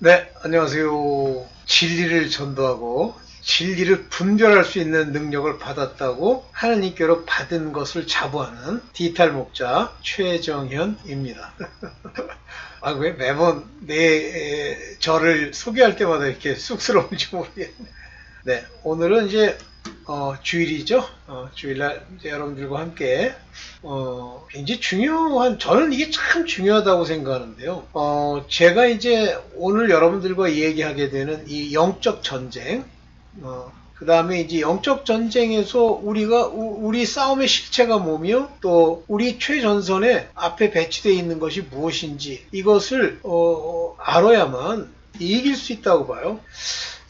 네, 안녕하세요. 진리를 전도하고 진리를 분별할 수 있는 능력을 받았다고 하나님께로 받은 것을 자부하는 디지털 목자 최정현입니다. 왜 매번 저를 소개할 때마다 이렇게 쑥스러운지 모르겠네. 네, 오늘은 이제 주일이죠. 주일날 이제 여러분들과 함께 굉장히 중요한, 저는 이게 참 중요하다고 생각하는데요. 제가 이제 오늘 여러분들과 얘기하게 되는 이 영적 전쟁, 그 다음에 이제 영적 전쟁에서 우리 싸움의 실체가 뭐며 또 우리 최전선에 앞에 배치되어 있는 것이 무엇인지 이것을 알아야만 이길 수 있다고 봐요.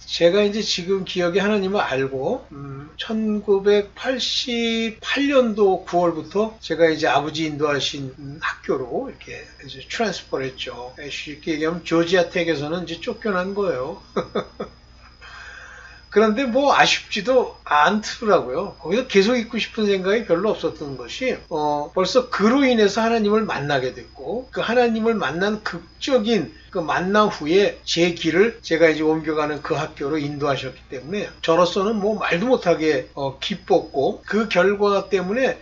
제가 이제 지금 기억에 하나님을 알고 1988년도 9월부터 제가 이제 아버지 인도하신 학교로 이렇게 이제 트랜스퍼를 했죠. 쉽게 얘기하면 조지아텍에서는 이제 쫓겨난 거예요. 그런데 뭐 아쉽지도 않더라고요. 거기서 계속 있고 싶은 생각이 별로 없었던 것이 벌써 그로 인해서 하나님을 만나게 됐고 그 하나님을 만난 극적인 그 만남 후에 제 길을 제가 이제 옮겨가는 그 학교로 인도하셨기 때문에 저로서는 뭐 말도 못하게 기뻤고 그 결과 때문에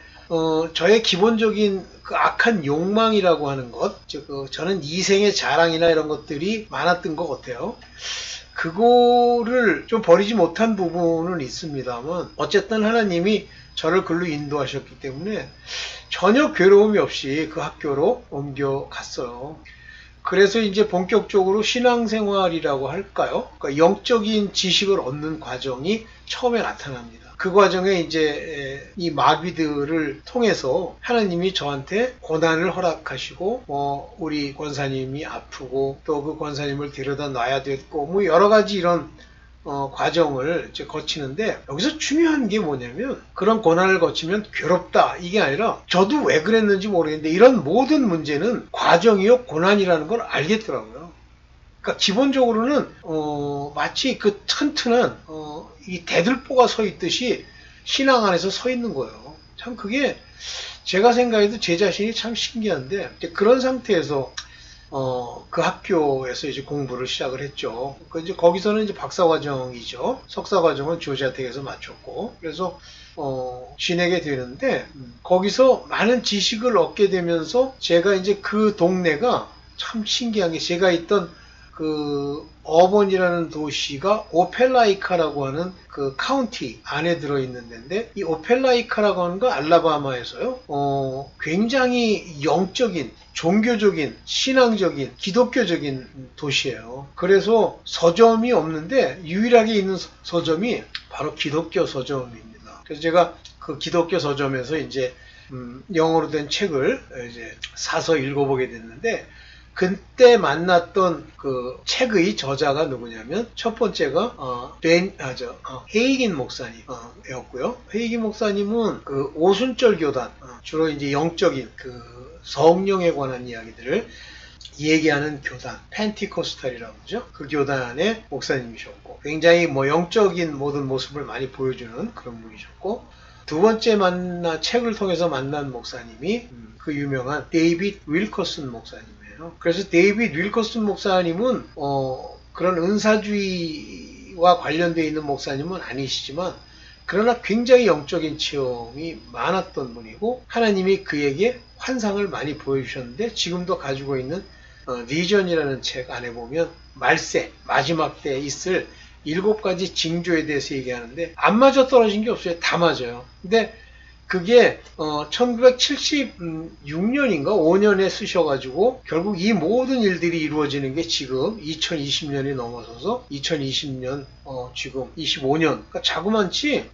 저의 기본적인 그 악한 욕망이라고 하는 것, 즉 저는 이생의 자랑이나 이런 것들이 많았던 것 같아요. 그거를 좀 버리지 못한 부분은 있습니다만 어쨌든 하나님이 저를 글로 인도하셨기 때문에 전혀 괴로움이 없이 그 학교로 옮겨갔어요. 그래서 이제 본격적으로 신앙생활이라고 할까요? 그러니까 영적인 지식을 얻는 과정이 처음에 나타납니다. 그 과정에 이제 이 마귀들을 통해서 하나님이 저한테 고난을 허락하시고 우리 권사님이 아프고 또 그 권사님을 데려다 놔야 됐고 뭐 여러 가지 이런 과정을 이제 거치는데 여기서 중요한 게 뭐냐면 그런 고난을 거치면 괴롭다 이게 아니라 저도 왜 그랬는지 모르겠는데 이런 모든 문제는 과정이요 고난이라는 걸 알겠더라고요. 그러니까 기본적으로는 마치 그 튼튼한 이 대들보가 서 있듯이 신앙 안에서 서 있는 거예요. 참 그게 제가 생각해도 제 자신이 참 신기한데 그런 상태에서 그 학교에서 이제 공부를 시작을 했죠. 이제 거기서는 이제 박사과정이죠. 석사과정은 조지아텍에서 마쳤고, 그래서 지내게 되는데, 거기서 많은 지식을 얻게 되면서 제가 이제 그 동네가 참 신기한 게 제가 있던 그 어번이라는 도시가 오펠라이카라고 하는 그 카운티 안에 들어있는 데인데 이 오펠라이카라고 하는 거 알라바마에서요. 굉장히 영적인 종교적인 신앙적인 기독교적인 도시예요. 그래서 서점이 없는데 유일하게 있는 서점이 바로 기독교 서점입니다. 그래서 제가 그 기독교 서점에서 이제 영어로 된 책을 이제 사서 읽어보게 됐는데 그때 만났던 그 책의 저자가 누구냐면 첫 번째가 헤이긴 목사님이었고요. 헤이긴 목사님은 그 오순절 교단 주로 이제 영적인 그 성령에 관한 이야기들을 얘기하는 교단 펜티코스탈이라고 그러죠. 그 교단의 목사님이셨고 굉장히 뭐 영적인 모든 모습을 많이 보여주는 그런 분이셨고 두 번째 책을 통해서 만난 목사님이 그 유명한 데이빗 윌커슨 목사님. 그래서 데이빗 윌커슨 목사님은 그런 은사주의와 관련되어 있는 목사님은 아니시지만 그러나 굉장히 영적인 체험이 많았던 분이고 하나님이 그에게 환상을 많이 보여주셨는데 지금도 가지고 있는 비전이라는 책 안에 보면 말세 마지막 때에 있을 7가지 징조에 대해서 얘기하는데 안 맞아 떨어진 게 없어요. 다 맞아요. 근데 그게 1976년인가 5년에 쓰셔가지고 결국 이 모든 일들이 이루어지는 게 지금 2020년이 넘어서서 2020년 지금 25년 그러니까 자그만치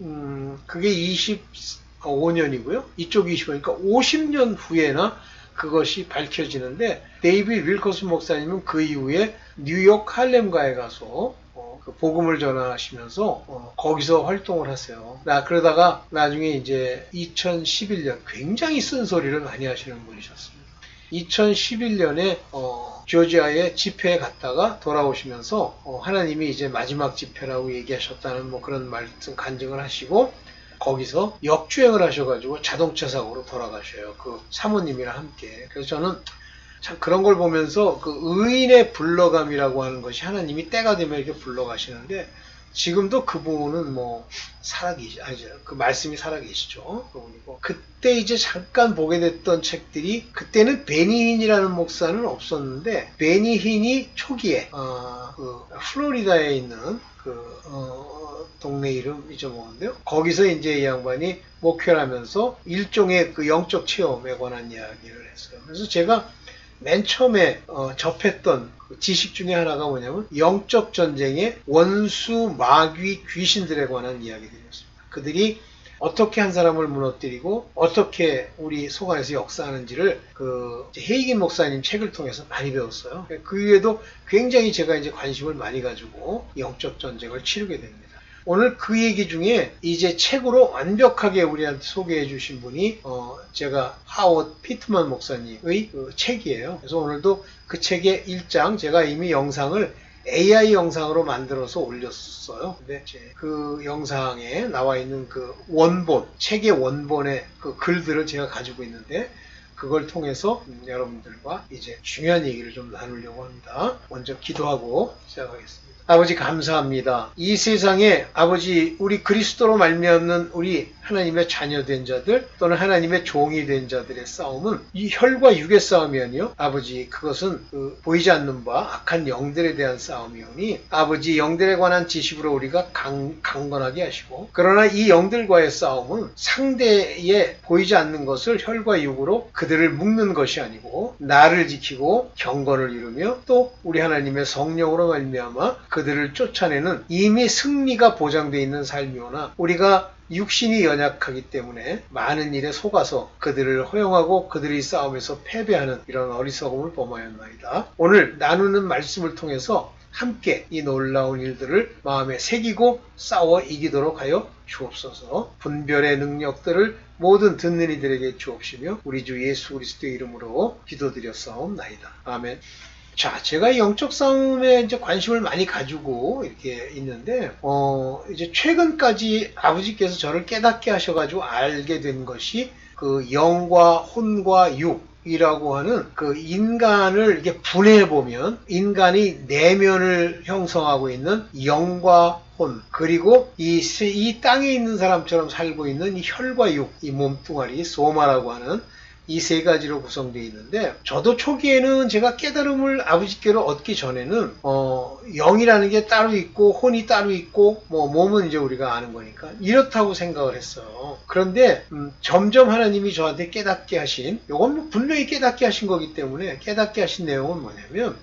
그게 25년이고요. 이쪽이 25년 그러니까 50년 후에나 그것이 밝혀지는데 데이빗 윌커슨 목사님은 그 이후에 뉴욕 할렘가에 가서 그 복음을 전하시면서 거기서 활동을 하세요. 그러다가 나중에 이제 2011년 굉장히 쓴소리를 많이 하시는 분이셨습니다. 2011년에 조지아에 집회에 갔다가 돌아오시면서 하나님이 이제 마지막 집회라고 얘기하셨다는 뭐 그런 말씀 간증을 하시고 거기서 역주행을 하셔가지고 자동차 사고로 돌아가셔요. 그 사모님이랑 함께. 그래서 저는 참 그런 걸 보면서 그 의인의 불러감이라고 하는 것이 하나님이 때가 되면 이렇게 불러가시는데 지금도 그 부분은 뭐 아니죠. 그 말씀이 살아계시죠. 그리고 그때 이제 잠깐 보게 됐던 책들이 그때는 베니힌이라는 목사는 없었는데 베니힌이 초기에 그 플로리다에 있는 동네 이름 잊어먹었는데요. 거기서 이제 이 양반이 목회를 하면서 일종의 그 영적 체험에 관한 이야기를 했어요. 그래서 제가 맨 처음에 접했던 그 지식 중에 하나가 뭐냐면 영적 전쟁의 원수, 마귀, 귀신들에 관한 이야기들이었습니다. 그들이 어떻게 한 사람을 무너뜨리고 어떻게 우리 속 안에서 역사하는지를 그 헤이긴 목사님 책을 통해서 많이 배웠어요. 그 이후에도 굉장히 제가 이제 관심을 많이 가지고 영적 전쟁을 치르게 됩니다. 오늘 그 얘기 중에 이제 책으로 완벽하게 우리한테 소개해 주신 분이 제가 하워드 피트만 목사님의 그 책이에요. 그래서 오늘도 그 책의 1장 제가 이미 영상을 AI 영상으로 만들어서 올렸어요. 근데 그 영상에 나와 있는 그 원본, 책의 원본의 그 글들을 제가 가지고 있는데 그걸 통해서 여러분들과 이제 중요한 얘기를 좀 나누려고 합니다. 먼저 기도하고 시작하겠습니다. 아버지 감사합니다. 이 세상에 아버지 우리 그리스도로 말미암는 우리 하나님의 자녀된 자들 또는 하나님의 종이 된 자들의 싸움은 이 혈과 육의 싸움이 아니요 아버지 그것은 보이지 않는 바 악한 영들에 대한 싸움이오니 아버지 영들에 관한 지식으로 우리가 강건하게 하시고 그러나 이 영들과의 싸움은 상대의 보이지 않는 것을 혈과 육으로 그들을 묶는 것이 아니고 나를 지키고 경건을 이루며 또 우리 하나님의 성령으로 말미암아 그들을 쫓아내는 이미 승리가 보장되어 있는 삶이오나 우리가 육신이 연약하기 때문에 많은 일에 속아서 그들을 허용하고 그들이 싸움에서 패배하는 이런 어리석음을 범하였나이다. 오늘 나누는 말씀을 통해서 함께 이 놀라운 일들을 마음에 새기고 싸워 이기도록 하여 주옵소서. 분별의 능력들을 모든 듣는 이들에게 주옵시며 우리 주 예수 그리스도의 이름으로 기도드렸사옵나이다. 아멘. 자, 제가 영적 싸움에 이제 관심을 많이 가지고 이렇게 있는데, 이제 최근까지 아버지께서 저를 깨닫게 하셔가지고 알게 된 것이 그 영과 혼과 육이라고 하는 그 인간을 이렇게 분해해보면 인간이 내면을 형성하고 있는 영과 혼, 그리고 이 땅에 있는 사람처럼 살고 있는 이 혈과 육, 이 몸뚱아리, 소마라고 하는 이 세 가지로 구성되어 있는데 저도 초기에는 제가 깨달음을 아버지께로 얻기 전에는 영이라는 게 따로 있고 혼이 따로 있고 뭐 몸은 이제 우리가 아는 거니까 이렇다고 생각을 했어요. 그런데 점점 하나님이 저한테 깨닫게 하신 이건 뭐 분명히 깨닫게 하신 거기 때문에 깨닫게 하신 내용은 뭐냐면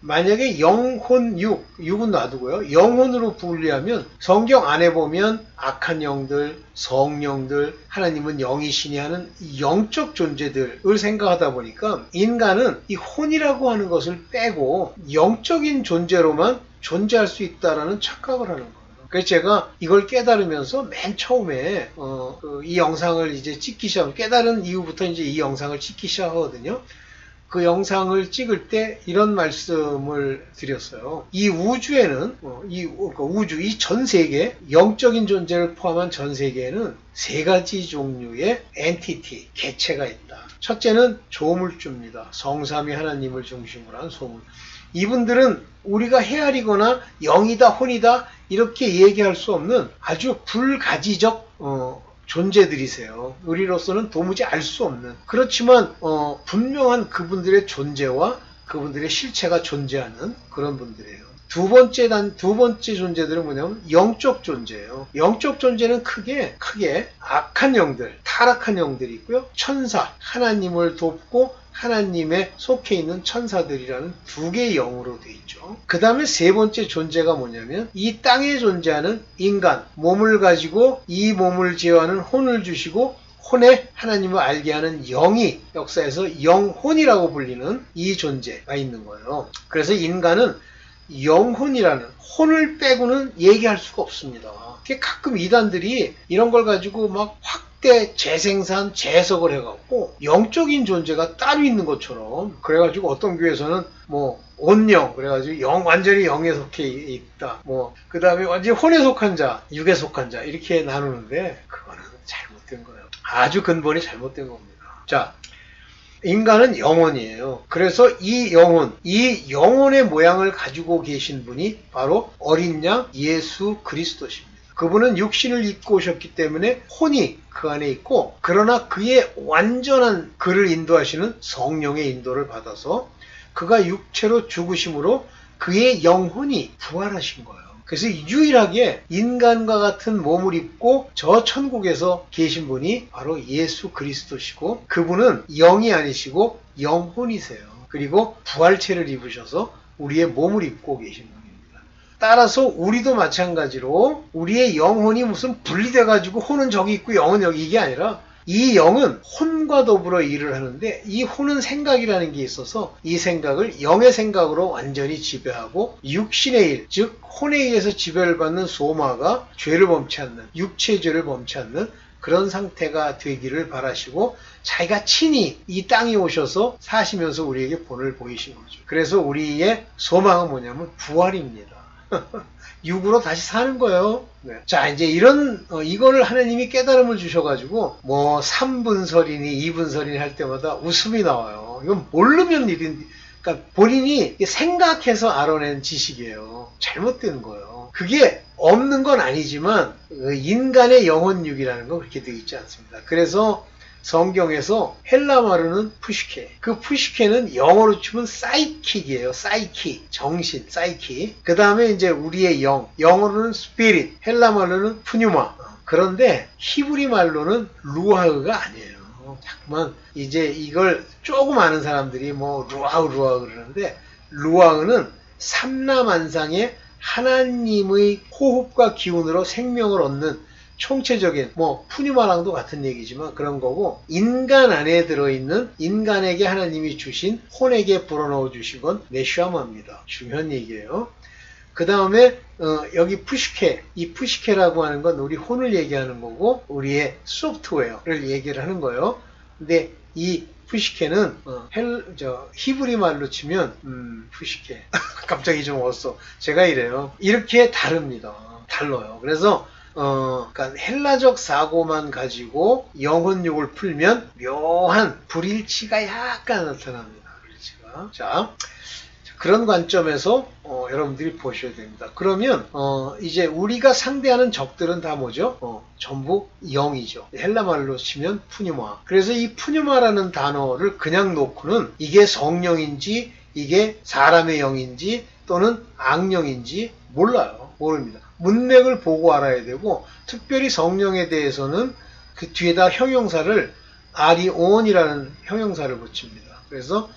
만약에 영혼 육은 놔두고요. 영혼으로 분리하면 성경 안에 보면 악한 영들, 성령들, 하나님은 영이시니 하는 영적 존재들을 생각하다 보니까 인간은 이 혼이라고 하는 것을 빼고 영적인 존재로만 존재할 수 있다라는 착각을 하는 거예요. 그래서 제가 이걸 깨달으면서 맨 처음에 이 영상을 이제 찍기 시작, 깨달은 이후부터 이제 이 영상을 찍기 시작하거든요. 그 영상을 찍을 때 이런 말씀을 드렸어요. 이 우주에는 이 전 세계 영적인 존재를 포함한 전 세계에는 세 가지 종류의 엔티티, 개체가 있다. 첫째는 조물주입니다. 성삼위 하나님을 중심으로 한 소물. 이분들은 우리가 헤아리거나 영이다 혼이다 이렇게 얘기할 수 없는 아주 불가지적 존재들이세요. 우리로서는 도무지 알 수 없는. 그렇지만 분명한 그분들의 존재와 그분들의 실체가 존재하는 그런 분들이에요. 두 번째 존재들은 뭐냐면 영적 존재예요. 영적 존재는 크게 악한 영들, 타락한 영들이 있고요. 천사, 하나님을 돕고 하나님에 속해 있는 천사들이라는 두 개의 영으로 되어 있죠. 그 다음에 세 번째 존재가 뭐냐면 이 땅에 존재하는 인간, 몸을 가지고 이 몸을 제어하는 혼을 주시고 혼에 하나님을 알게 하는 영이 역사에서 영혼이라고 불리는 이 존재가 있는 거예요. 그래서 인간은 영혼이라는 혼을 빼고는 얘기할 수가 없습니다. 가끔 이단들이 이런 걸 가지고 막 확대 재생산 재해석을 해갖고 영적인 존재가 따로 있는 것처럼 그래가지고 어떤 교회에서는 뭐 온영 그래가지고 완전히 영에 속해 있다. 뭐 그 다음에 완전히 혼에 속한 자, 육에 속한 자 이렇게 나누는데 그거는 잘못된 거예요. 아주 근본이 잘못된 겁니다. 자. 인간은 영혼이에요. 그래서 이 영혼의 모양을 가지고 계신 분이 바로 어린 양 예수 그리스도십니다. 그분은 육신을 입고 오셨기 때문에 혼이 그 안에 있고, 그러나 그의 완전한 그를 인도하시는 성령의 인도를 받아서 그가 육체로 죽으심으로 그의 영혼이 부활하신 거예요. 그래서 유일하게 인간과 같은 몸을 입고 저 천국에서 계신 분이 바로 예수 그리스도시고, 그분은 영이 아니시고 영혼이세요. 그리고 부활체를 입으셔서 우리의 몸을 입고 계신 분입니다. 따라서 우리도 마찬가지로 우리의 영혼이 무슨 분리돼가지고 혼은 저기 있고 영은 여기, 이게 아니라 이 영은 혼과 더불어 일을 하는데, 이 혼은 생각이라는 게 있어서 이 생각을 영의 생각으로 완전히 지배하고, 육신의 일, 즉 혼에 의해서 지배를 받는 소마가 죄를 범치 않는, 육체의 죄를 범치 않는 그런 상태가 되기를 바라시고, 자기가 친히 이 땅에 오셔서 사시면서 우리에게 본을 보이신 거죠. 그래서 우리의 소망은 뭐냐면 부활입니다. 육으로 다시 사는 거예요. 네. 자, 이제 이거를 하나님이 깨달음을 주셔가지고, 3분설이니 2분설이니 할 때마다 웃음이 나와요. 이건 모르면 그러니까 본인이 생각해서 알아낸 지식이에요. 잘못된 거예요. 그게 없는 건 아니지만, 인간의 영혼육이라는 건 그렇게 되어 있지 않습니다. 그래서 성경에서 헬라 말로는 푸시케. 그 푸시케는 영어로 치면 사이킥이에요. 사이키. 정신, 사이키. 그 다음에 이제 우리의 영어로는 스피릿. 헬라 말로는 푸뉴마. 그런데 히브리 말로는 루아흐가 아니에요. 자꾸만 이제 이걸 조금 아는 사람들이 루아흐 그러는데, 루아흐는 삼라만상의 하나님의 호흡과 기운으로 생명을 얻는 총체적인, 푸뉴마랑도 같은 얘기지만 그런 거고, 인간 안에 들어있는, 인간에게 하나님이 주신, 혼에게 불어넣어 주신 건 메슈아마입니다. 중요한 얘기예요. 그 다음에 여기 푸시케, 이 푸시케라고 하는 건 우리 혼을 얘기하는 거고, 우리의 소프트웨어를 얘기를 하는 거예요. 근데 이 푸시케는 히브리 말로 치면 푸시케 갑자기 좀 어서 제가 이래요. 이렇게 다릅니다. 달라요. 그래서 그러니까 헬라적 사고만 가지고 영혼육을 풀면 묘한 불일치가 약간 나타납니다. 불일치가. 자, 그런 관점에서 여러분들이 보셔야 됩니다. 그러면 이제 우리가 상대하는 적들은 다 뭐죠? 전부 영이죠. 헬라 말로 치면 푸뉴마. 그래서 이 푸뉴마라는 단어를 그냥 놓고는 이게 성령인지 이게 사람의 영인지 또는 악령인지 모릅니다. 문맥을 보고 알아야 되고, 특별히 성령에 대해서는 그 뒤에다 형용사를 아리온이라는 형용사를 붙입니다. 그래서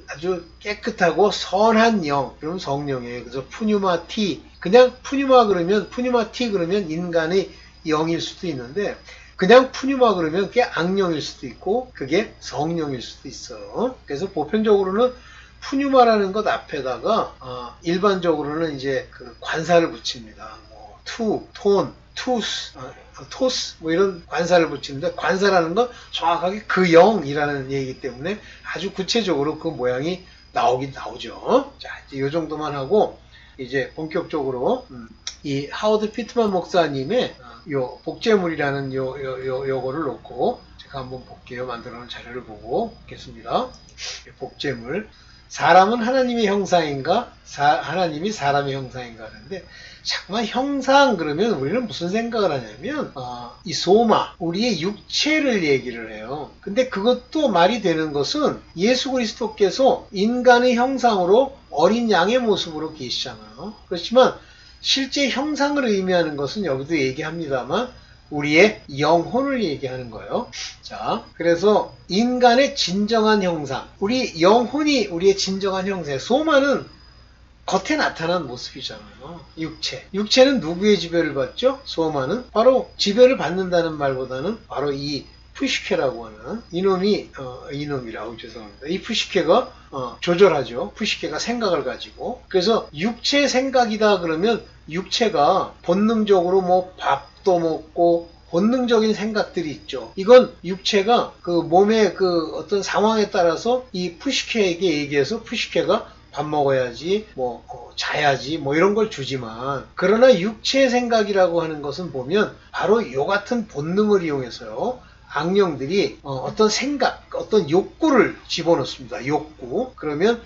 아주 깨끗하고 선한 영, 그럼 성령이에요. 그래서 푸뉴마티, 그냥 푸뉴마티 그러면 인간의 영일 수도 있는데, 그냥 푸뉴마 그러면 그게 악령일 수도 있고 그게 성령일 수도 있어요. 그래서 보편적으로는 푸뉴마라는 것 앞에다가 일반적으로는 이제 그 관사를 붙입니다. 토스 이런 관사를 붙이는데, 관사라는 건 정확하게 그 영이라는 얘기이기 때문에 아주 구체적으로 그 모양이 나오긴 나오죠. 자, 이제 요 정도만 하고 이제 본격적으로 이 하워드 피트만 목사님의 요 복제물이라는 요거를 놓고 제가 한번 볼게요. 만들어 놓은 자료를 보고 보겠습니다. 복제물. 사람은 하나님의 형상인가? 하나님이 사람의 형상인가 하는데, 잠깐만 형상 그러면 우리는 무슨 생각을 하냐면 이 소마, 우리의 육체를 얘기를 해요. 근데 그것도 말이 되는 것은 예수 그리스도께서 인간의 형상으로 어린 양의 모습으로 계시잖아요. 그렇지만 실제 형상을 의미하는 것은 여기도 얘기합니다만 우리의 영혼을 얘기하는 거예요. 자, 그래서 인간의 진정한 형상, 우리 영혼이 우리의 진정한 형상, 소마는 겉에 나타난 모습이잖아요. 육체는 누구의 지배를 받죠? 소마는 바로 지배를 받는다는 말보다는 바로 이 푸시케라고 하는 이놈이라고 죄송합니다. 이 푸시케가 조절하죠. 푸시케가 생각을 가지고. 그래서 육체의 생각이다 그러면 육체가 본능적으로 밥도 먹고 본능적인 생각들이 있죠. 이건 육체가 그 몸의 그 어떤 상황에 따라서 이 푸시케에게 얘기해서 푸시케가 밥 먹어야지, 자야지, 이런 걸 주지만, 그러나 육체의 생각이라고 하는 것은 보면 바로 요 같은 본능을 이용해서요, 악령들이 어떤 생각, 어떤 욕구를 집어넣습니다. 욕구. 그러면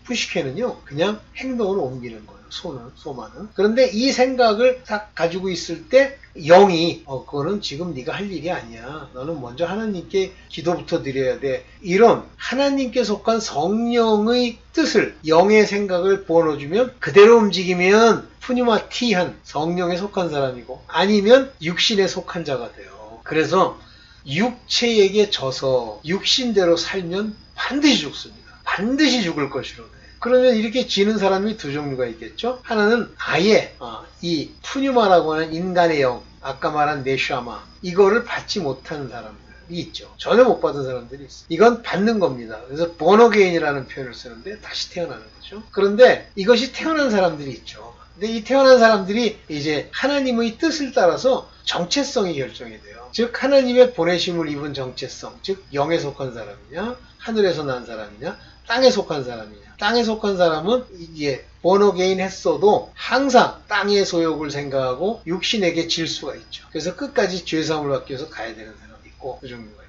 푸시케는요, 그냥 행동으로 옮기는 거예요. 소만은. 그런데 이 생각을 딱 가지고 있을 때 영이 그거는 지금 네가 할 일이 아니야. 너는 먼저 하나님께 기도부터 드려야 돼. 이런 하나님께 속한 성령의 뜻을, 영의 생각을 부어넣어주면 그대로 움직이면 푸니마티한 성령에 속한 사람이고, 아니면 육신에 속한 자가 돼요. 그래서 육체에게 져서 육신대로 살면 반드시 죽습니다. 반드시 죽을 것이로. 그러면 이렇게 지는 사람이 두 종류가 있겠죠. 하나는 아예 이 푸뉴마라고 하는 인간의 영, 아까 말한 네샤마, 이거를 받지 못하는 사람들이 있죠. 전혀 못 받은 사람들이 있어요. 이건 받는 겁니다. 그래서 born-again이라는 표현을 쓰는데 다시 태어나는 거죠. 그런데 이것이 태어난 사람들이 있죠. 근데 이 태어난 사람들이 이제 하나님의 뜻을 따라서 정체성이 결정이 돼요. 즉 하나님의 보내심을 입은 정체성, 즉 영에 속한 사람이냐, 하늘에서 난 사람이냐, 땅에 속한 사람이냐. 땅에 속한 사람은 이제 born-again 했어도 항상 땅의 소욕을 생각하고 육신에게 질 수가 있죠. 그래서 끝까지 죄사함을 받기 위해서 가야 되는 사람이 있고, 그 종류가 있고.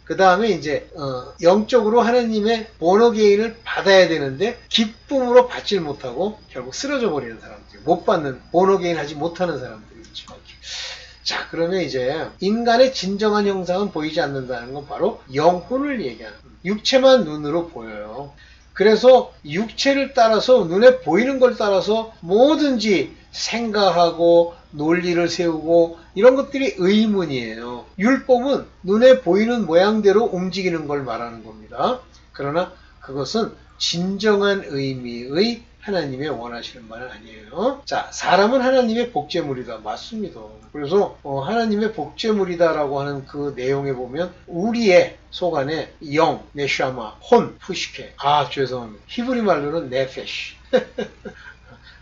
그 다음에 이제 영적으로 하나님의 born-again을 받아야 되는데 기쁨으로 받질 못하고 결국 쓰러져 버리는 사람들, 못 받는, born-again 하지 못하는 사람들이 있죠. 자, 그러면 이제 인간의 진정한 형상은 보이지 않는다는 건 바로 영혼을 얘기하는 거예요. 육체만 눈으로 보여요. 그래서 육체를 따라서, 눈에 보이는 걸 따라서 뭐든지 생각하고 논리를 세우고 이런 것들이 의문이에요. 율법은 눈에 보이는 모양대로 움직이는 걸 말하는 겁니다. 그러나 그것은 진정한 의미의 하나님의 원하시는 말은 아니에요. 자, 사람은 하나님의 복제물이다. 맞습니다. 그래서 하나님의 복제물이다라고 하는 그 내용에 보면 우리의 속 안에 영, 네샤마, 혼, 푸시케. 죄송합니다. 히브리 말로는 네페시.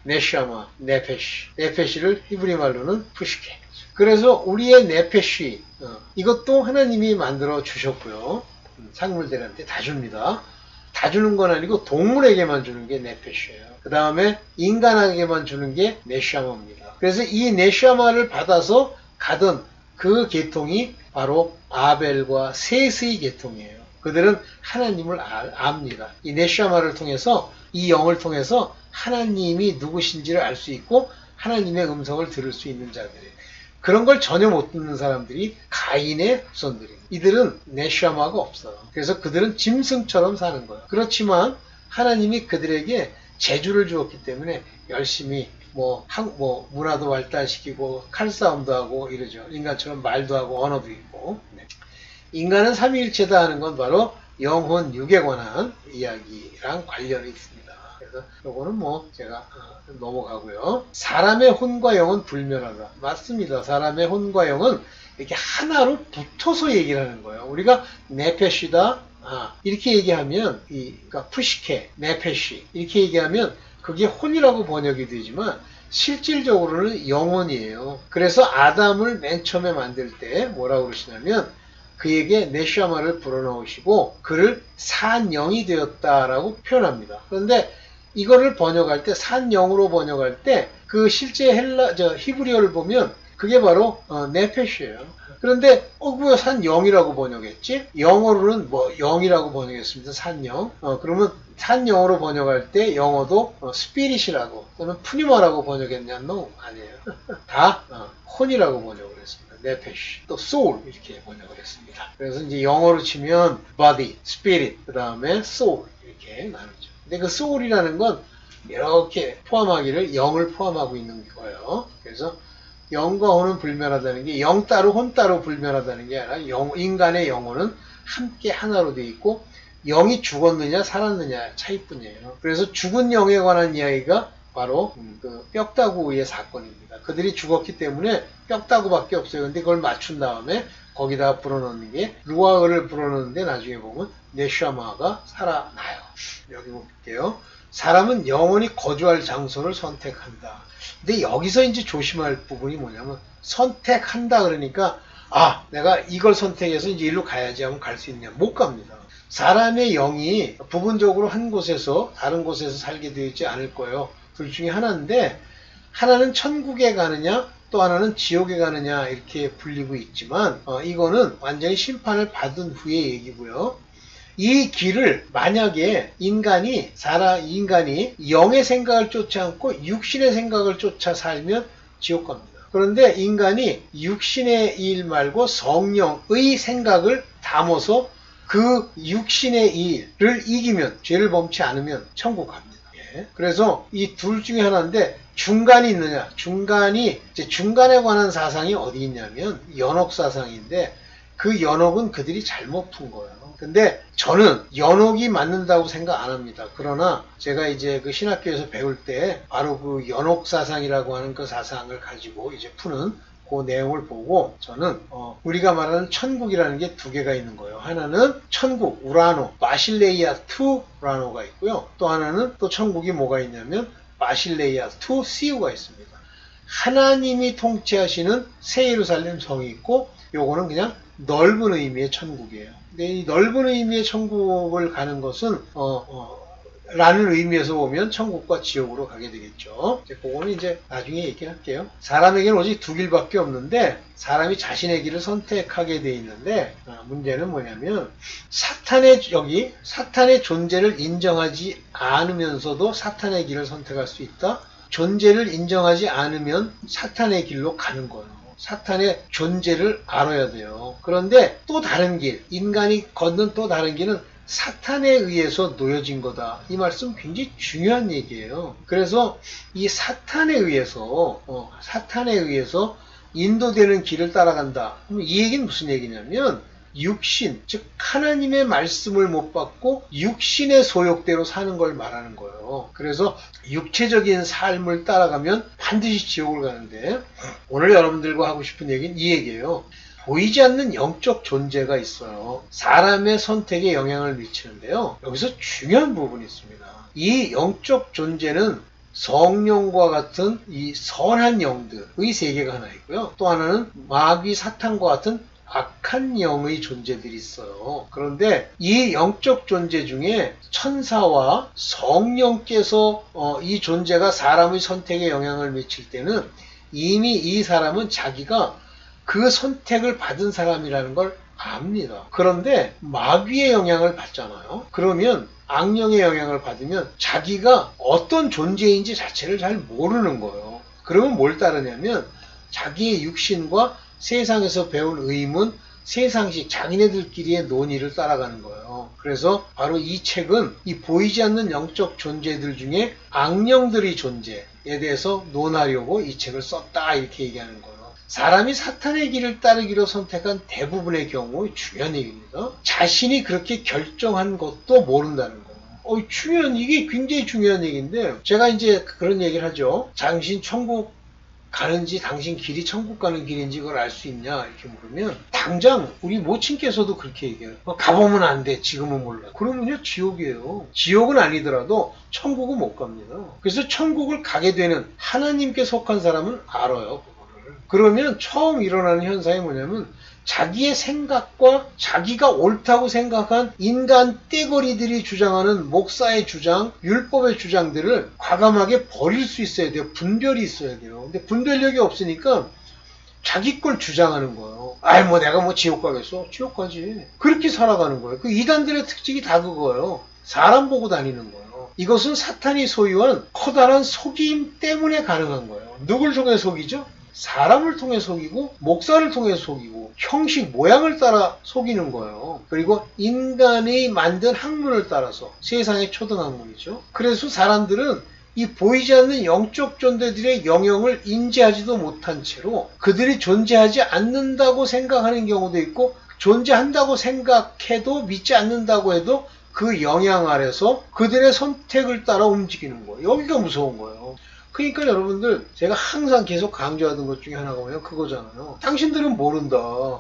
네샤마, 네페시. 네페시를 히브리 말로는 푸시케. 그래서 우리의 네페시, 이것도 하나님이 만들어 주셨고요. 생물들한테 다 줍니다. 다 주는 건 아니고 동물에게만 주는 게 네페시예요. 그 다음에 인간에게만 주는 게 네샤마입니다. 그래서 이 네샤마를 받아서 가던 그 계통이 바로 아벨과 셋의 계통이에요. 그들은 하나님을 압니다. 이 네샤마를 통해서, 이 영을 통해서 하나님이 누구신지를 알 수 있고 하나님의 음성을 들을 수 있는 자들이에요. 그런 걸 전혀 못 듣는 사람들이 가인의 후손들입니다. 이들은 네샤마가 없어요. 그래서 그들은 짐승처럼 사는 거예요. 그렇지만 하나님이 그들에게 재주를 주었기 때문에 열심히 문화도 발달시키고 칼싸움도 하고 이러죠. 인간처럼 말도 하고 언어도 있고. 인간은 삼위일체다 하는 건 바로 영혼, 육에 관한 이야기랑 관련이 있습니다. 그래서 요거는 제가 넘어가고요. 사람의 혼과 영은 불멸하다. 맞습니다. 사람의 혼과 영은 이렇게 하나로 붙어서 얘기를 하는 거예요. 우리가 네페시다, 이렇게 얘기하면, 그러니까 푸시케, 네페시, 이렇게 얘기하면 그게 혼이라고 번역이 되지만 실질적으로는 영혼이에요. 그래서 아담을 맨 처음에 만들 때 뭐라고 그러시냐면 그에게 네샤마를 불어넣으시고 그를 산영이 되었다라고 표현합니다. 그런데 이거를 번역할 때, 산영으로 번역할 때 그 실제 히브리어를 보면 그게 바로 네페시예요. 그런데 왜 산영이라고 번역했지? 영어로는 영이라고 번역했습니다. 산영. 그러면 산영으로 번역할 때 영어도 스피릿이라고 또는 푸니마라고 번역했냐? No, 아니에요. 다 혼이라고 번역을 했습니다. 네페시, 또 soul 이렇게 번역을 했습니다. 그래서 이제 영어로 치면 body, spirit, 그 다음에 soul 이렇게 나누죠. 근데 그 soul이라는 건 이렇게 포함하기를 영을 포함하고 있는 거예요. 그래서 영과 혼은 불멸하다는 게 영 따로 혼 따로 불멸하다는 게 아니라 인간의 영혼은 함께 하나로 되어 있고 영이 죽었느냐 살았느냐 차이뿐이에요. 그래서 죽은 영에 관한 이야기가 바로 그 뼈다구의 사건입니다. 그들이 죽었기 때문에 뼈다구밖에 없어요. 근데 그걸 맞춘 다음에 거기다가 불어넣는 게 루아흐를 불어넣는데 나중에 보면 네샤마가 살아나요. 여기 볼게요. 사람은 영원히 거주할 장소를 선택한다. 근데 여기서 이제 조심할 부분이 뭐냐면 선택한다 그러니까 내가 이걸 선택해서 이제 일로 가야지 하면 갈 수 있냐? 못 갑니다. 사람의 영이 부분적으로 한 곳에서 다른 곳에서 살게 되어 있지 않을 거예요. 둘 중에 하나인데 하나는 천국에 가느냐 또 하나는 지옥에 가느냐 이렇게 불리고 있지만 이거는 완전히 심판을 받은 후의 얘기고요. 이 길을 만약에 인간이 영의 생각을 쫓지 않고 육신의 생각을 쫓아 살면 지옥 갑니다. 그런데 인간이 육신의 일 말고 성령의 생각을 담아서 그 육신의 일을 이기면, 죄를 범치 않으면 천국 갑니다. 그래서 이 둘 중에 하나인데 중간이 있느냐? 중간에 관한 사상이 어디 있냐면 연옥 사상인데 그 연옥은 그들이 잘못 푼 거예요. 근데 저는 연옥이 맞는다고 생각 안 합니다. 그러나 제가 이제 그 신학교에서 배울 때 바로 그 연옥 사상이라고 하는 그 사상을 가지고 이제 푸는 그 내용을 보고 저는 우리가 말하는 천국이라는 게 두 개가 있는 거예요. 하나는 천국 우라노 바실레이아 투 우라노가 있고요. 또 하나는 또 천국이 뭐가 있냐면 바실레이아 투 시우가 있습니다. 하나님이 통치하시는 새 예루살렘 성이 있고 요거는 그냥 넓은 의미의 천국이에요. 근데 이 넓은 의미의 천국을 가는 것은 라는 의미에서 보면 천국과 지옥으로 가게 되겠죠. 그거는 이제 나중에 얘기할게요. 사람에게는 오직 두 길밖에 없는데 사람이 자신의 길을 선택하게 돼 있는데 문제는 뭐냐면 사탄의 존재를 인정하지 않으면서도 사탄의 길을 선택할 수 있다. 존재를 인정하지 않으면 사탄의 길로 가는 거예요. 사탄의 존재를 알아야 돼요. 그런데 또 다른 길, 인간이 걷는 또 다른 길은 사탄에 의해서 놓여진 거다. 이 말씀 굉장히 중요한 얘기예요. 그래서 이 사탄에 의해서 인도되는 길을 따라간다. 그럼 이 얘기는 무슨 얘기냐면 육신, 즉 하나님의 말씀을 못 받고 육신의 소욕대로 사는 걸 말하는 거예요. 그래서 육체적인 삶을 따라가면 반드시 지옥을 가는데 오늘 여러분들과 하고 싶은 얘기는 이 얘기예요. 보이지 않는 영적 존재가 있어요. 사람의 선택에 영향을 미치는데요. 여기서 중요한 부분이 있습니다. 이 영적 존재는 성령과 같은 이 선한 영들의 세계가 하나 있고요. 또 하나는 마귀 사탄과 같은 악한 영의 존재들이 있어요. 그런데 이 영적 존재 중에 천사와 성령께서 이 존재가 사람의 선택에 영향을 미칠 때는 이미 이 사람은 자기가 그 선택을 받은 사람이라는 걸 압니다. 그런데 마귀의 영향을 받잖아요. 그러면 악령의 영향을 받으면 자기가 어떤 존재인지 자체를 잘 모르는 거예요. 그러면 뭘 따르냐면 자기의 육신과 세상에서 배운 의문, 세상식, 자기네들끼리의 논의를 따라가는 거예요. 그래서 바로 이 책은 이 보이지 않는 영적 존재들 중에 악령들의 존재에 대해서 논하려고 이 책을 썼다 이렇게 얘기하는 거예요. 사람이 사탄의 길을 따르기로 선택한 대부분의 경우 중요한 얘기입니다. 자신이 그렇게 결정한 것도 모른다는 거예요. 이게 굉장히 중요한 얘기인데 제가 이제 그런 얘기를 하죠. 당신 천국 가는지 당신 길이 천국 가는 길인지 그걸 알 수 있냐 이렇게 물으면 당장 우리 모친께서도 그렇게 얘기해요. 가보면 안 돼. 지금은 몰라. 그러면요 지옥이에요. 지옥은 아니더라도 천국은 못 갑니다. 그래서 천국을 가게 되는 하나님께 속한 사람은 알아요. 그거를. 그러면 처음 일어나는 현상이 뭐냐면 자기의 생각과 자기가 옳다고 생각한 인간 떼거리들이 주장하는 목사의 주장, 율법의 주장들을 과감하게 버릴 수 있어야 돼요. 분별이 있어야 돼요. 근데 분별력이 없으니까 자기 걸 주장하는 거예요. 내가 지옥 가겠어? 지옥 가지. 그렇게 살아가는 거예요. 그 이단들의 특징이 다 그거예요. 사람 보고 다니는 거예요. 이것은 사탄이 소유한 커다란 속임 때문에 가능한 거예요. 누굴 통해 속이죠? 사람을 통해 속이고 목사를 통해 속이고 형식 모양을 따라 속이는 거예요. 그리고 인간이 만든 학문을 따라서 세상의 초등학문이죠. 그래서 사람들은 이 보이지 않는 영적 존재들의 영역을 인지하지도 못한 채로 그들이 존재하지 않는다고 생각하는 경우도 있고 존재한다고 생각해도 믿지 않는다고 해도 그 영향 아래서 그들의 선택을 따라 움직이는 거예요. 여기가 무서운 거예요. 그러니까 여러분들 제가 항상 계속 강조하던 것 중에 하나가 뭐냐면 그거잖아요. 당신들은 모른다.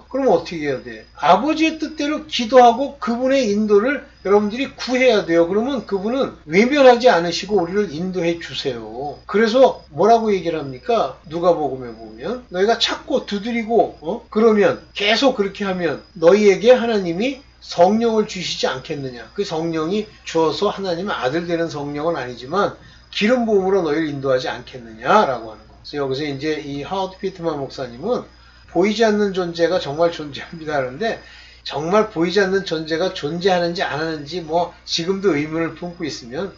그럼 어떻게 해야 돼? 아버지의 뜻대로 기도하고 그분의 인도를 여러분들이 구해야 돼요. 그러면 그분은 외면하지 않으시고 우리를 인도해 주세요. 그래서 뭐라고 얘기를 합니까? 누가복음에 보면 너희가 찾고 두드리고 그러면 계속 그렇게 하면 너희에게 하나님이 성령을 주시지 않겠느냐. 그 성령이 주어서 하나님의 아들 되는 성령은 아니지만 기름 부음으로 너희를 인도하지 않겠느냐라고 하는 겁니다. 그래서 여기서 이제 이 하워드 피트만 목사님은 보이지 않는 존재가 정말 존재합니다 하는데, 정말 보이지 않는 존재가 존재하는지 안 하는지 뭐 지금도 의문을 품고 있으면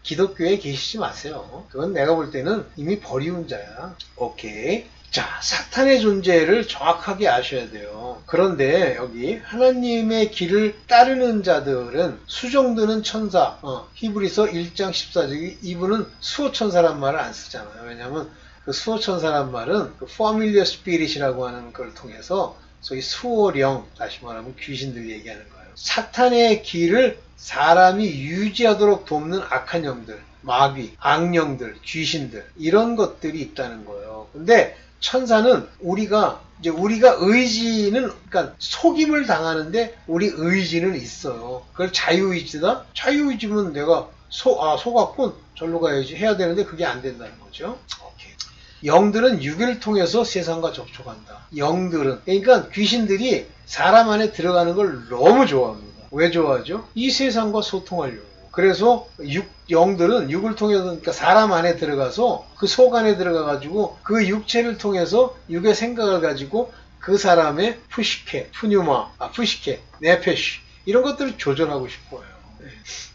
기독교에 계시지 마세요. 그건 내가 볼 때는 이미 버리운 자야. 오케이. 자, 사탄의 존재를 정확하게 아셔야 돼요. 그런데 여기 하나님의 길을 따르는 자들은 수종드는 천사, 히브리서 1장 14절이 이분은 수호천사란 말을 안 쓰잖아요. 왜냐하면 그 수호천사란 말은 그 familiar spirit이라고 하는 걸 통해서 소위 수호령, 다시 말하면 귀신들 얘기하는 거예요. 사탄의 길을 사람이 유지하도록 돕는 악한 영들, 마귀, 악령들, 귀신들, 이런 것들이 있다는 거예요. 근데 천사는 우리가 의지는, 그러니까 속임을 당하는데 우리 의지는 있어요. 그걸 자유의지다? 자유의지면 내가 속았군, 절로 가야지 해야 되는데 그게 안 된다는 거죠. 오케이. 영들은 육을 통해서 세상과 접촉한다. 영들은, 그러니까 귀신들이 사람 안에 들어가는 걸 너무 좋아합니다. 왜 좋아하죠? 이 세상과 소통하려고. 그래서 영들은 육을 통해서, 그러니까 사람 안에 들어가서 그 속 안에 들어가 가지고 그 육체를 통해서 육의 생각을 가지고 그 사람의 푸시케, 네페시, 이런 것들을 조절하고 싶어요.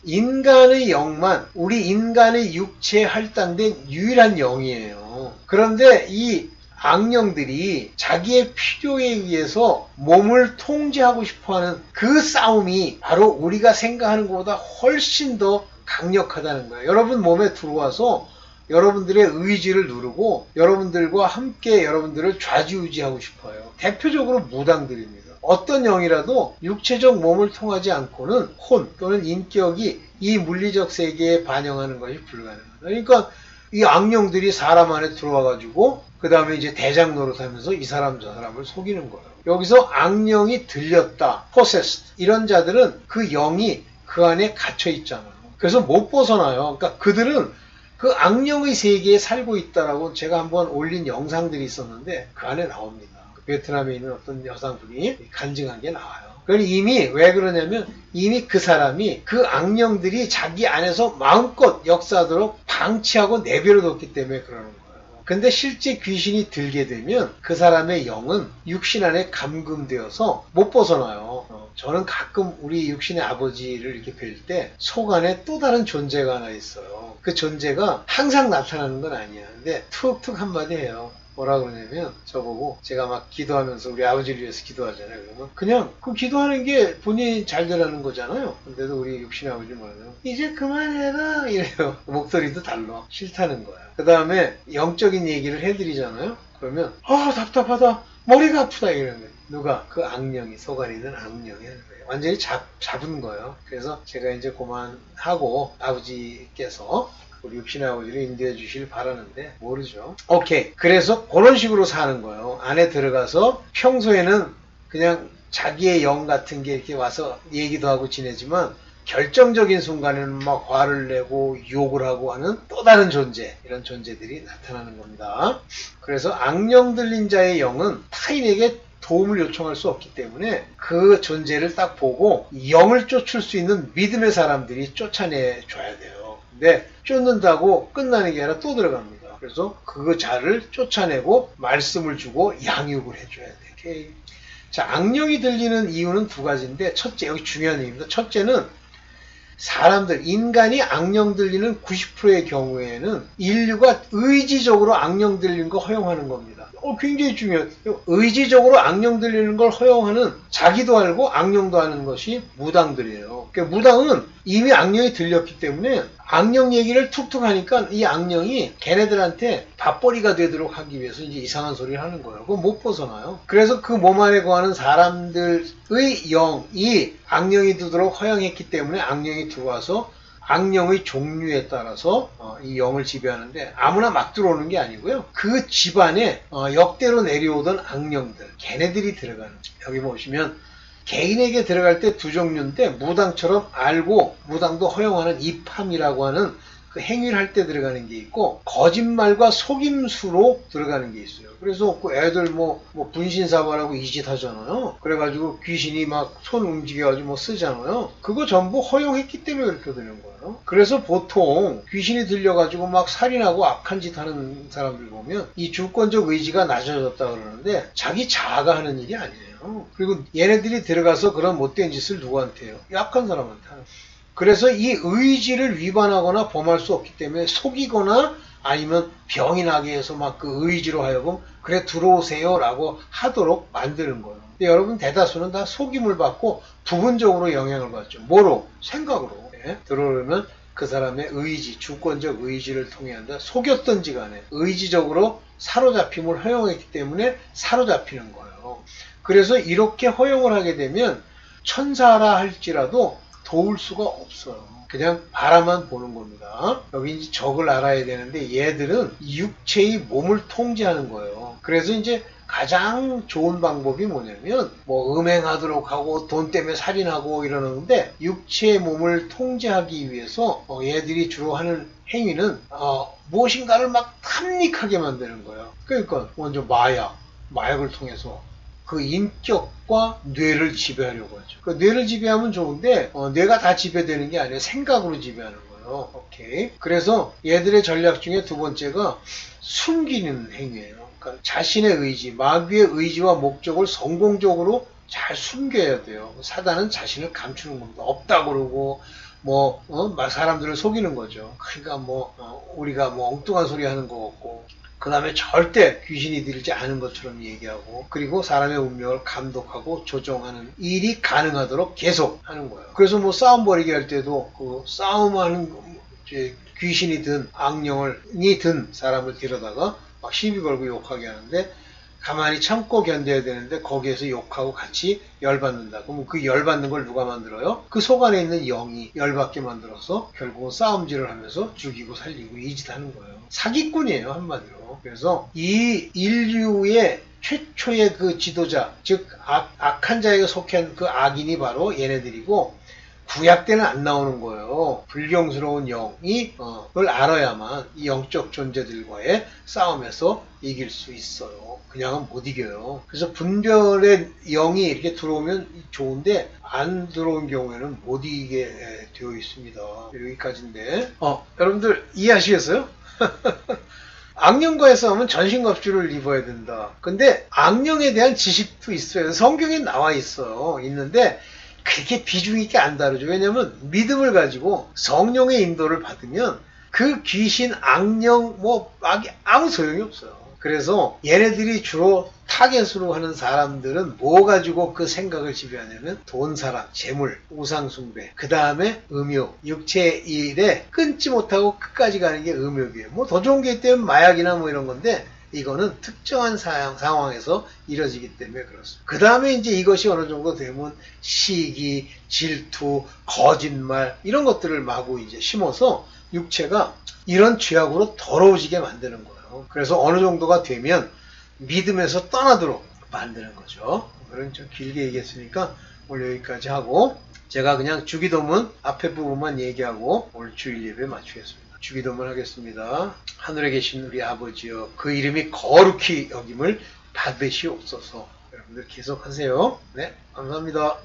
인간의 영만 우리 인간의 육체에 할당된 유일한 영이에요. 그런데 이 악령들이 자기의 필요에 의해서 몸을 통제하고 싶어하는 그 싸움이 바로 우리가 생각하는 것보다 훨씬 더 강력하다는 거예요. 여러분 몸에 들어와서 여러분들의 의지를 누르고 여러분들과 함께 여러분들을 좌지우지하고 싶어요. 대표적으로 무당들입니다. 어떤 영이라도 육체적 몸을 통하지 않고는 혼 또는 인격이 이 물리적 세계에 반영하는 것이 불가능합니다. 그러니까 이 악령들이 사람 안에 들어와가지고 그 다음에 이제 대장 노릇하면서 이 사람 저 사람을 속이는 거예요. 여기서 악령이 들렸다, possessed, 이런 자들은 그 영이 그 안에 갇혀 있잖아요. 그래서 못 벗어나요. 그러니까 그들은 그 악령의 세계에 살고 있다라고 제가 한번 올린 영상들이 있었는데 그 안에 나옵니다. 베트남에 있는 어떤 여성분이 간증한 게 나와요. 그러니 이미 왜 그러냐면 이미 그 사람이 그 악령들이 자기 안에서 마음껏 역사하도록 방치하고 내버려뒀기 때문에 그러는 거예요. 근데 실제 귀신이 들게 되면 그 사람의 영은 육신 안에 감금되어서 못 벗어나요. 저는 가끔 우리 육신의 아버지를 이렇게 뵐 때 속 안에 또 다른 존재가 하나 있어요. 그 존재가 항상 나타나는 건 아니야. 근데 툭툭 한마디 해요. 뭐라 그러냐면 저보고, 제가 막 기도하면서 우리 아버지를 위해서 기도하잖아요. 그러면 그냥 그 기도하는 게 본인이 잘 되라는 거잖아요. 근데도 우리 육신의 아버지 뭐냐면 이제 그만해라 이래요. 목소리도 달라. 싫다는 거야. 그 다음에 영적인 얘기를 해드리잖아요. 그러면 답답하다, 머리가 아프다 이러는 거예요. 누가? 그 악령이, 속 안에 있는 악령이 하는 거예요. 완전히 잡은 거예요. 그래서 제가 이제 그만하고 아버지께서 우리 육신의 아버지를 인도해 주시길 바라는데 모르죠. 오케이. 그래서 그런 식으로 사는 거예요. 안에 들어가서 평소에는 그냥 자기의 영 같은 게 이렇게 와서 얘기도 하고 지내지만 결정적인 순간에는 막 화를 내고 욕을 하고 하는 또 다른 존재, 이런 존재들이 나타나는 겁니다. 그래서 악령 들린 자의 영은 타인에게 도움을 요청할 수 없기 때문에 그 존재를 딱 보고 영을 쫓을 수 있는 믿음의 사람들이 쫓아내줘야 돼요. 근데 쫓는다고 끝나는 게 아니라 또 들어갑니다. 그래서 그 자를 쫓아내고 말씀을 주고 양육을 해줘야 돼. 오케이. 자, 악령이 들리는 이유는 두 가지인데, 첫째, 여기 중요한 얘기입니다. 첫째는 인간이 악령 들리는 90%의 경우에는 인류가 의지적으로 악령 들리는 거 허용하는 겁니다. 굉장히 중요해요. 의지적으로 악령 들리는 걸 허용하는, 자기도 알고 악령도 하는 것이 무당들이에요. 그러니까 무당은 이미 악령이 들렸기 때문에 악령 얘기를 툭툭 하니까 이 악령이 걔네들한테 밥벌이가 되도록 하기 위해서 이제 이상한 소리를 하는 거예요. 그거 못 벗어나요. 그래서 그 몸 안에 거하는 사람들의 영이 악령이 들도록 허용했기 때문에 악령이 들어와서 악령의 종류에 따라서 이 영을 지배하는데, 아무나 막 들어오는 게 아니고요. 그 집안에 역대로 내려오던 악령들, 걔네들이 들어가는, 여기 보시면 개인에게 들어갈 때 두 종류인데, 무당처럼 알고 무당도 허용하는 입함이라고 하는 그 행위를 할 때 들어가는 게 있고 거짓말과 속임수로 들어가는 게 있어요. 그래서 그 애들 뭐 분신사발하고 이 짓 하잖아요. 그래가지고 귀신이 막 손 움직여가지고 뭐 쓰잖아요. 그거 전부 허용했기 때문에 그렇게 되는 거예요. 그래서 보통 귀신이 들려가지고 막 살인하고 악한 짓 하는 사람들 보면 이 주권적 의지가 낮아졌다 그러는데 자기 자아가 하는 일이 아니에요. 그리고 얘네들이 들어가서 그런 못된 짓을 누구한테 해요? 약한 사람한테 하는 거예요. 그래서 이 의지를 위반하거나 범할 수 없기 때문에 속이거나 아니면 병이 나게 해서 막 그 의지로 하여금 그래 들어오세요 라고 하도록 만드는 거예요. 근데 여러분 대다수는 다 속임을 받고 부분적으로 영향을 받죠. 뭐로? 생각으로. 들어오려면 그 사람의 의지, 주권적 의지를 통해 한다. 속였던지 간에 의지적으로 사로잡힘을 허용했기 때문에 사로잡히는 거예요. 그래서 이렇게 허용을 하게 되면 천사라 할지라도 도울 수가 없어요. 그냥 바라만 보는 겁니다. 여기 이제 적을 알아야 되는데 얘들은 육체의 몸을 통제하는 거예요. 그래서 이제 가장 좋은 방법이 뭐냐면 뭐 음행하도록 하고 돈 때문에 살인하고 이러는데 육체의 몸을 통제하기 위해서 얘들이 주로 하는 행위는 무엇인가를 막 탐닉하게 만드는 거예요. 그러니까 먼저 마약을 통해서 그 인격과 뇌를 지배하려고 하죠. 그 뇌를 지배하면 좋은데 뇌가 다 지배되는 게 아니라 생각으로 지배하는 거예요. 오케이. 그래서 얘들의 전략 중에 두 번째가 숨기는 행위예요. 그러니까 자신의 의지, 마귀의 의지와 목적을 성공적으로 잘 숨겨야 돼요. 사단은 자신을 감추는 겁니다. 없다 그러고 사람들을 속이는 거죠. 그러니까 우리가 엉뚱한 소리 하는 거 같고 그 다음에 절대 귀신이 들지 않은 것처럼 얘기하고 그리고 사람의 운명을 감독하고 조정하는 일이 가능하도록 계속 하는 거예요. 그래서 싸움 벌이게 할 때도 그 싸움하는 귀신이 든 악령이 든 사람을 데려다가 막 시비 걸고 욕하게 하는데 가만히 참고 견뎌야 되는데 거기에서 욕하고 같이 열받는다. 그럼 그 열받는 걸 누가 만들어요? 그 속 안에 있는 영이 열받게 만들어서 결국은 싸움질을 하면서 죽이고 살리고 이 짓 하는 거예요. 사기꾼이에요, 한마디로. 그래서 이 인류의 최초의 그 지도자, 즉 악한 자에게 속한 그 악인이 바로 얘네들이고 구약 때는 안 나오는 거예요. 불경스러운 영이 그걸 알아야만 이 영적 존재들과의 싸움에서 이길 수 있어요. 그냥은 못 이겨요. 그래서 분별의 영이 이렇게 들어오면 좋은데 안 들어온 경우에는 못 이기게 되어 있습니다. 여기까지인데 여러분들 이해하시겠어요? 악령과의 싸움은 전신갑주를 입어야 된다. 근데 악령에 대한 지식도 있어요. 성경에 나와 있어요. 있는데 그렇게 비중 있게 안 다루죠. 왜냐하면 믿음을 가지고 성령의 인도를 받으면 그 귀신, 악령, 악이 아무 소용이 없어요. 그래서 얘네들이 주로 타겟으로 하는 사람들은 뭐 가지고 그 생각을 지배하냐면 돈, 사랑, 재물, 우상 숭배, 그 다음에 음욕, 육체 일에 끊지 못하고 끝까지 가는 게 음욕이에요. 더 좋은 게 있다면 마약이나 이런 건데 이거는 특정한 상황에서 이뤄지기 때문에 그렇습니다. 그 다음에 이제 이것이 어느 정도 되면 시기, 질투, 거짓말 이런 것들을 마구 이제 심어서 육체가 이런 죄악으로 더러워지게 만드는 거예요. 그래서 어느 정도가 되면 믿음에서 떠나도록 만드는 거죠. 오늘은 좀 길게 얘기했으니까 오늘 여기까지 하고 제가 그냥 주기도문 앞에 부분만 얘기하고 오늘 주일 예배 마치겠습니다. 주기도문 하겠습니다. 하늘에 계신 우리 아버지여 그 이름이 거룩히 여김을 받으시옵소서. 여러분들 계속하세요. 네, 감사합니다.